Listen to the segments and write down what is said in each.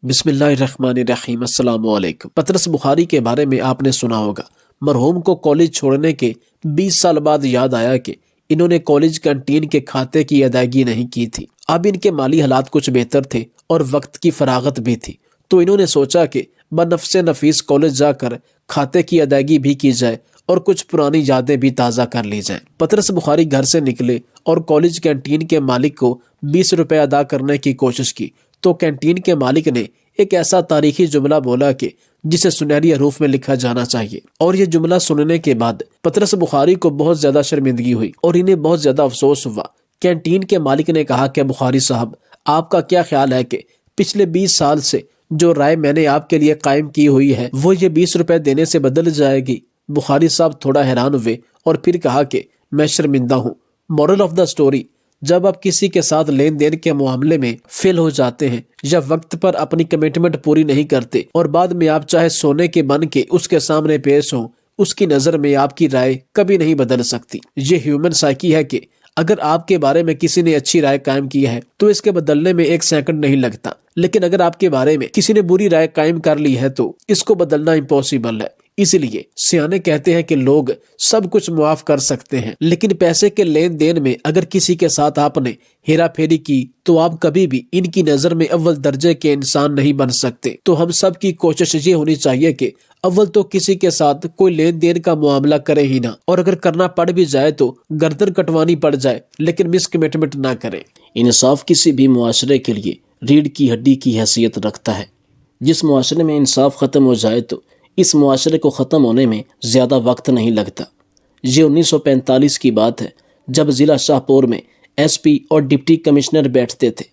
بسم اللہ الرحمن الرحیم۔ السلام علیکم۔ پطرس بخاری کے بارے میں آپ نے سنا ہوگا۔ مرحوم کو کالج چھوڑنے کے 20 سال بعد یاد آیا کہ انہوں نے کالج کینٹین کے کھاتے کی ادائیگی نہیں کی تھی۔ اب ان کے مالی حالات کچھ بہتر تھے اور وقت کی فراغت بھی تھی، تو انہوں نے سوچا کہ بنفس نفیس کالج جا کر کھاتے کی ادائیگی بھی کی جائے اور کچھ پرانی یادیں بھی تازہ کر لی جائیں۔ پطرس بخاری گھر سے نکلے اور کالج کینٹین کے مالک کو 20 روپے ادا کرنے کی کوشش کی، تو کینٹین کے مالک نے ایک ایسا تاریخی جملہ بولا کہ جسے سنہری حروف میں لکھا جانا چاہیے، اور یہ جملہ سننے کے بعد پطرس بخاری کو بہت زیادہ شرمندگی ہوئی اور انہیں بہت زیادہ افسوس ہوا۔ کینٹین کے مالک نے کہا کہ بخاری صاحب، آپ کا کیا خیال ہے کہ پچھلے 20 سال سے جو رائے میں نے آپ کے لیے قائم کی ہوئی ہے وہ یہ 20 روپے دینے سے بدل جائے گی؟ بخاری صاحب تھوڑا حیران ہوئے اور پھر کہا کہ میں شرمندہ ہوں۔ مورل آف دا سٹوری: جب آپ کسی کے ساتھ لین دین کے معاملے میں فیل ہو جاتے ہیں یا وقت پر اپنی کمٹمنٹ پوری نہیں کرتے اور بعد میں آپ چاہے سونے کے بن کے اس کے سامنے پیش ہوں، اس کی نظر میں آپ کی رائے کبھی نہیں بدل سکتی۔ یہ ہیومن سائیکی ہے کہ اگر آپ کے بارے میں کسی نے اچھی رائے قائم کی ہے تو اس کے بدلنے میں 1 سیکنڈ نہیں لگتا، لیکن اگر آپ کے بارے میں کسی نے بری رائے قائم کر لی ہے تو اس کو بدلنا امپاسبل ہے۔ اس لیے سیانے کہتے ہیں کہ لوگ سب کچھ معاف کر سکتے ہیں، لیکن پیسے کے لین دین میں اگر کسی کے ساتھ آپ نے ہیرا پھیری کی تو آپ کبھی بھی ان کی نظر میں اول درجے کے انسان نہیں بن سکتے۔ تو ہم سب کی کوشش یہ ہونی چاہیے کہ اول تو کسی کے ساتھ کوئی لین دین کا معاملہ کرے ہی نہ، اور اگر کرنا پڑ بھی جائے تو گردن کٹوانی پڑ جائے لیکن مس کمٹمنٹ نہ کریں۔ انصاف کسی بھی معاشرے کے لیے ریڑھ کی ہڈی کی حیثیت رکھتا ہے۔ جس معاشرے میں انصاف ختم ہو جائے تو اس معاشرے کو ختم ہونے میں زیادہ وقت نہیں لگتا۔ یہ 1945 کی بات ہے جب ضلع شاہپور میں ایس پی اور ڈپٹی کمشنر بیٹھتے تھے۔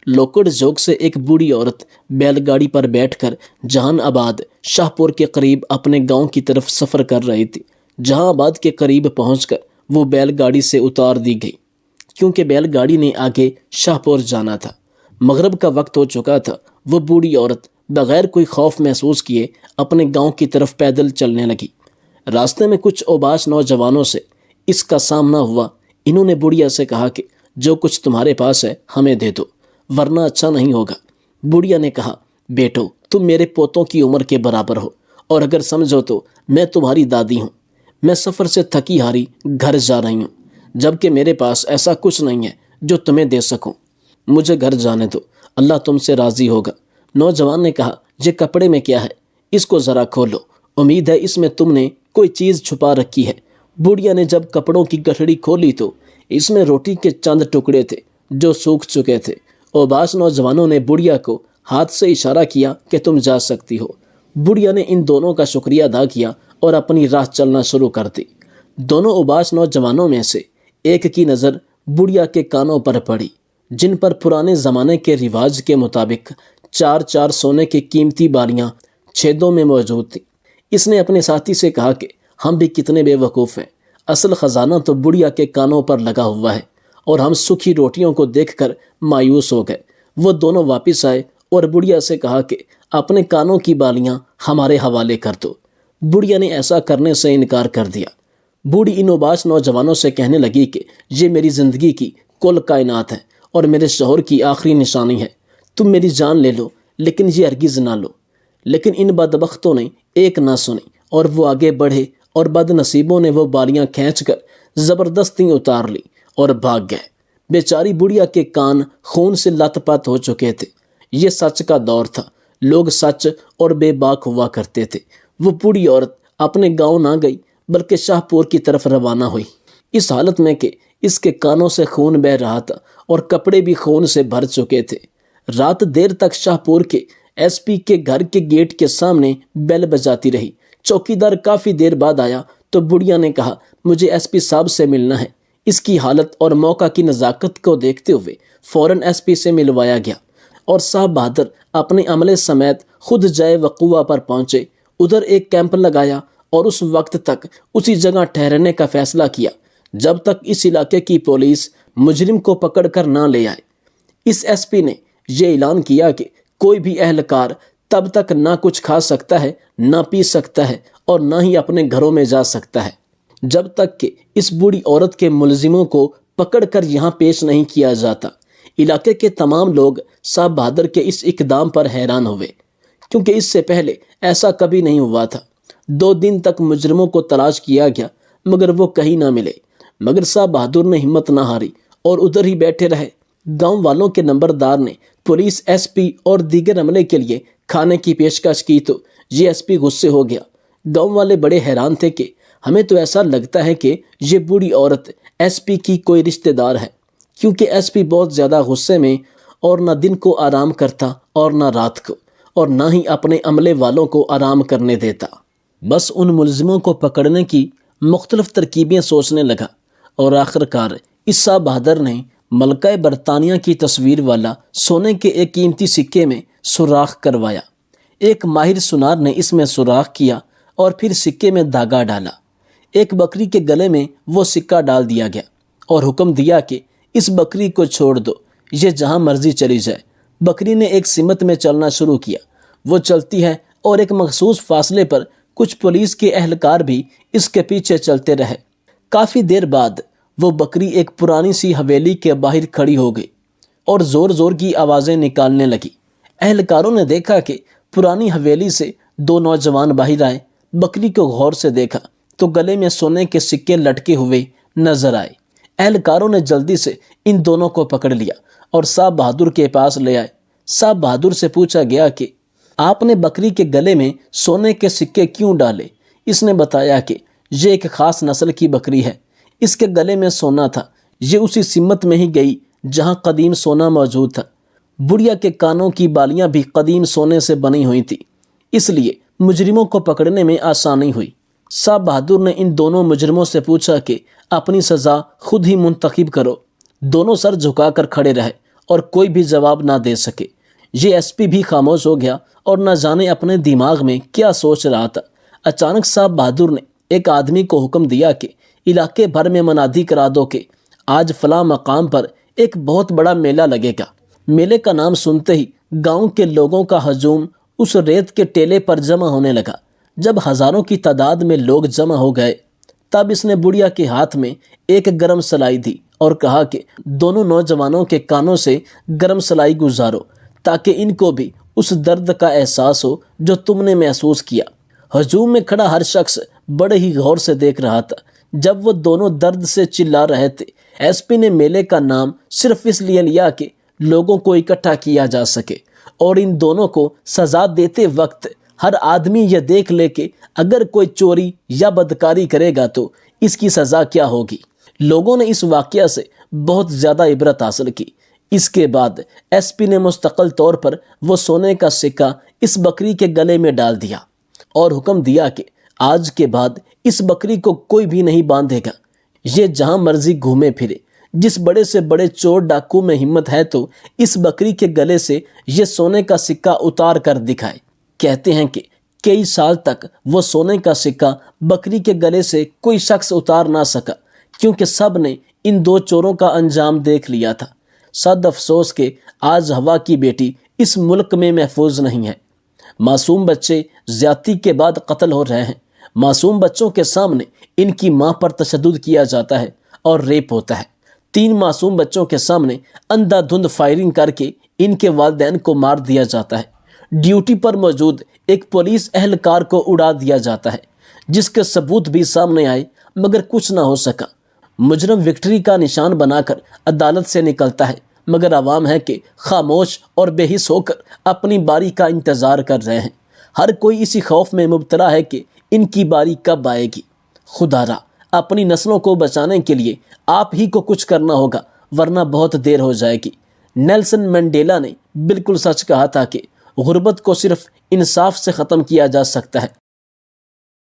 لوکڑ جوگ سے ایک بوڑھی عورت بیل گاڑی پر بیٹھ کر جہان آباد شاہپور کے قریب اپنے گاؤں کی طرف سفر کر رہی تھی۔ جہان آباد کے قریب پہنچ کر وہ بیل گاڑی سے اتار دی گئی کیونکہ بیل گاڑی نے آگے شاہپور جانا تھا۔ مغرب کا وقت ہو چکا تھا۔ وہ بوڑھی عورت بغیر کوئی خوف محسوس کیے اپنے گاؤں کی طرف پیدل چلنے لگی۔ راستے میں کچھ اوباش نوجوانوں سے اس کا سامنا ہوا۔ انہوں نے بڑھیا سے کہا کہ جو کچھ تمہارے پاس ہے ہمیں دے دو ورنہ اچھا نہیں ہوگا۔ بڑھیا نے کہا، بیٹو تم میرے پوتوں کی عمر کے برابر ہو اور اگر سمجھو تو میں تمہاری دادی ہوں۔ میں سفر سے تھکی ہاری گھر جا رہی ہوں جبکہ میرے پاس ایسا کچھ نہیں ہے جو تمہیں دے سکوں۔ مجھے گھر جانے دو، اللہ تم سے راضی ہوگا۔ نوجوان نے کہا، یہ کپڑے میں کیا ہے؟ اس کو ذرا کھولو، امید ہے اس میں تم نے کوئی چیز چھپا رکھی ہے۔ بوڑھیا نے جب کپڑوں کی گٹھڑی کھولی تو اس میں روٹی کے چند ٹکڑے تھے جو سوکھ چکے تھے۔ اوباش نوجوانوں نے بوڑھیا کو ہاتھ سے اشارہ کیا کہ تم جا سکتی ہو۔ بوڑھیا نے ان دونوں کا شکریہ ادا کیا اور اپنی راہ چلنا شروع کر دی۔ دونوں اوباش نوجوانوں میں سے ایک کی نظر بوڑھیا کے کانوں پر پڑی جن پر پرانے زمانے کے رواج کے مطابق 4 سونے کی قیمتی بالیاں چھیدوں میں موجود تھیں۔ اس نے اپنے ساتھی سے کہا کہ ہم بھی کتنے بے وقوف ہیں، اصل خزانہ تو بڑھیا کے کانوں پر لگا ہوا ہے۔ اور ہم سوکھی روٹیوں کو دیکھ کر مایوس ہو گئے۔ وہ دونوں واپس آئے اور بڑھیا سے کہا کہ اپنے کانوں کی بالیاں ہمارے حوالے کر دو۔ بڑھیا نے ایسا کرنے سے انکار کر دیا۔ بوڑھی ان اوباش نوجوانوں سے کہنے لگی کہ یہ میری زندگی کی کل کائنات ہے اور میرے شوہر کی آخری نشانی ہے۔ تم میری جان لے لو لیکن یہ ہرگز نہ لو۔ لیکن ان بدبختوں نے ایک نہ سنی اور وہ آگے بڑھے اور بد نصیبوں نے وہ بالیاں کھینچ کر زبردستی اتار لی اور بھاگ گئے۔ بیچاری بڑھیا کے کان خون سے لت پت ہو چکے تھے۔ یہ سچ کا دور تھا، لوگ سچ اور بے باک ہوا کرتے تھے۔ وہ بوڑھی عورت اپنے گاؤں نہ گئی بلکہ شاہپور کی طرف روانہ ہوئی، اس حالت میں کہ اس کے کانوں سے خون بہہ رہا تھا اور کپڑے بھی خون سے بھر چکے تھے۔ رات دیر تک شاہپور کے ایس پی کے گھر کے گیٹ کے سامنے بیل بجاتی رہی۔ چوکیدار کافی دیر بعد آیا تو بڑھیا نے کہا، مجھے ایس پی صاحب سے ملنا ہے۔ اس کی حالت اور موقع کی نزاکت کو دیکھتے ہوئے فوراً ایس پی سے ملوایا گیا اور صاحب بہادر اپنے عملے سمیت خود جائے وقوع پر پہنچے۔ ادھر ایک کیمپ لگایا اور اس وقت تک اسی جگہ ٹھہرنے کا فیصلہ کیا جب تک اس علاقے کی پولیس مجرم کو پکڑ کر نہ لے آئے۔ اس ایس پی نے یہ اعلان کیا کہ کوئی بھی اہلکار تب تک نہ کچھ کھا سکتا ہے، نہ پی سکتا ہے اور نہ ہی اپنے گھروں میں جا سکتا ہے جب تک کہ اس بوڑھی عورت کے ملزموں کو پکڑ کر یہاں پیش نہیں کیا جاتا۔ علاقے کے تمام لوگ صاحب بہادر کے اس اقدام پر حیران ہوئے، کیونکہ اس سے پہلے ایسا کبھی نہیں ہوا تھا۔ 2 دن تک مجرموں کو تلاش کیا گیا مگر وہ کہیں نہ ملے، مگر صاحب بہادر نے ہمت نہ ہاری اور ادھر ہی بیٹھے رہے۔ گاؤں والوں کے نمبردار نے پولیس، ایس پی اور دیگر عملے کے لیے کھانے کی پیشکش کی تو یہ ایس پی غصے ہو گیا۔ گاؤں والے بڑے حیران تھے کہ ہمیں تو ایسا لگتا ہے کہ یہ بوڑھی عورت ایس پی کی کوئی رشتہ دار ہے، کیونکہ ایس پی بہت زیادہ غصے میں اور نہ دن کو آرام کرتا اور نہ رات کو، اور نہ ہی اپنے عملے والوں کو آرام کرنے دیتا۔ بس ان ملزموں کو پکڑنے کی مختلف ترکیبیں سوچنے لگا اور آخرکار اس صاحب بہادر نے ملکہ برطانیہ کی تصویر والا سونے کے ایک قیمتی سکے میں سوراخ کروایا۔ ایک ماہر سونار نے اس میں سوراخ کیا اور پھر سکے میں دھاگا ڈالا۔ ایک بکری کے گلے میں وہ سکہ ڈال دیا گیا اور حکم دیا کہ اس بکری کو چھوڑ دو، یہ جہاں مرضی چلی جائے۔ بکری نے ایک سمت میں چلنا شروع کیا، وہ چلتی ہے اور ایک مخصوص فاصلے پر کچھ پولیس کے اہلکار بھی اس کے پیچھے چلتے رہے۔ کافی دیر بعد وہ بکری ایک پرانی سی حویلی کے باہر کھڑی ہو گئی اور زور زور کی آوازیں نکالنے لگی۔ اہلکاروں نے دیکھا کہ پرانی حویلی سے 2 نوجوان باہر آئے۔ بکری کو غور سے دیکھا تو گلے میں سونے کے سکے لٹکے ہوئے نظر آئے۔ اہلکاروں نے جلدی سے ان دونوں کو پکڑ لیا اور صاحب بہادر کے پاس لے آئے۔ صاحب بہادر سے پوچھا گیا کہ آپ نے بکری کے گلے میں سونے کے سکے کیوں ڈالے؟ اس نے بتایا کہ یہ ایک خاص نسل کی بکری ہے، اس کے گلے میں سونا تھا، یہ اسی سمت میں ہی گئی جہاں قدیم سونا موجود تھا۔ بڑھیا کے کانوں کی بالیاں بھی قدیم سونے سے بنی ہوئی تھی، اس لیے مجرموں کو پکڑنے میں آسانی ہوئی۔ صاحب بہادر نے ان دونوں مجرموں سے پوچھا کہ اپنی سزا خود ہی منتخب کرو۔ دونوں سر جھکا کر کھڑے رہے اور کوئی بھی جواب نہ دے سکے۔ یہ ایس پی بھی خاموش ہو گیا اور نہ جانے اپنے دماغ میں کیا سوچ رہا تھا۔ اچانک صاحب بہادر نے ایک آدمی کو حکم دیا کہ علاقے بھر میں منادی کرا دو کہ آج فلاں مقام پر ایک بہت بڑا میلہ لگے گا۔ میلے کا نام سنتے ہی گاؤں کے لوگوں کا ہجوم اس ریت کے ٹیلے پر جمع ہونے لگا۔ جب ہزاروں کی تعداد میں لوگ جمع ہو گئے تب اس نے بڑھیا کے ہاتھ میں ایک گرم سلائی دی اور کہا کہ دونوں نوجوانوں کے کانوں سے گرم سلائی گزارو تاکہ ان کو بھی اس درد کا احساس ہو جو تم نے محسوس کیا۔ ہجوم میں کھڑا ہر شخص بڑے ہی غور سے دیکھ رہا تھا۔ جب وہ دونوں درد سے چلا رہے تھے، ایس پی نے میلے کا نام صرف اس لیے لیا کہ لوگوں کو اکٹھا کیا جا سکے اور ان دونوں کو سزا دیتے وقت ہر آدمی یہ دیکھ لے کہ اگر کوئی چوری یا بدکاری کرے گا تو اس کی سزا کیا ہوگی۔ لوگوں نے اس واقعہ سے بہت زیادہ عبرت حاصل کی۔ اس کے بعد ایس پی نے مستقل طور پر وہ سونے کا سکہ اس بکری کے گلے میں ڈال دیا اور حکم دیا کہ آج کے بعد اس بکری کو کوئی بھی نہیں باندھے گا، یہ جہاں مرضی گھومے پھرے۔ جس بڑے سے بڑے چور ڈاکو میں ہمت ہے تو اس بکری کے گلے سے یہ سونے کا سکہ اتار کر دکھائے۔ کہتے ہیں کہ کئی سال تک وہ سونے کا سکہ بکری کے گلے سے کوئی شخص اتار نہ سکا، کیونکہ سب نے ان 2 چوروں کا انجام دیکھ لیا تھا۔ صد افسوس کہ آج ہوا کی بیٹی اس ملک میں محفوظ نہیں ہے۔ معصوم بچے زیادتی کے بعد قتل ہو رہے ہیں۔ معصوم بچوں کے سامنے ان کی ماں پر تشدد کیا جاتا ہے اور ریپ ہوتا ہے۔ 3 معصوم بچوں کے سامنے اندھا دھند فائرنگ کر کے ان کے والدین کو مار دیا جاتا ہے۔ ڈیوٹی پر موجود ایک پولیس اہلکار کو اڑا دیا جاتا ہے، جس کے ثبوت بھی سامنے آئے مگر کچھ نہ ہو سکا۔ مجرم وکٹری کا نشان بنا کر عدالت سے نکلتا ہے، مگر عوام ہے کہ خاموش اور بے حس ہو کر اپنی باری کا انتظار کر رہے ہیں۔ ہر کوئی اسی خوف میں مبتلا ہے کہ ان کی باری کب آئے گی۔ خدا را اپنی نسلوں کو بچانے کے لیے آپ ہی کو کچھ کرنا ہوگا، ورنہ بہت دیر ہو جائے گی۔ نیلسن منڈیلا نے بالکل سچ کہا تھا کہ غربت کو صرف انصاف سے ختم کیا جا سکتا ہے۔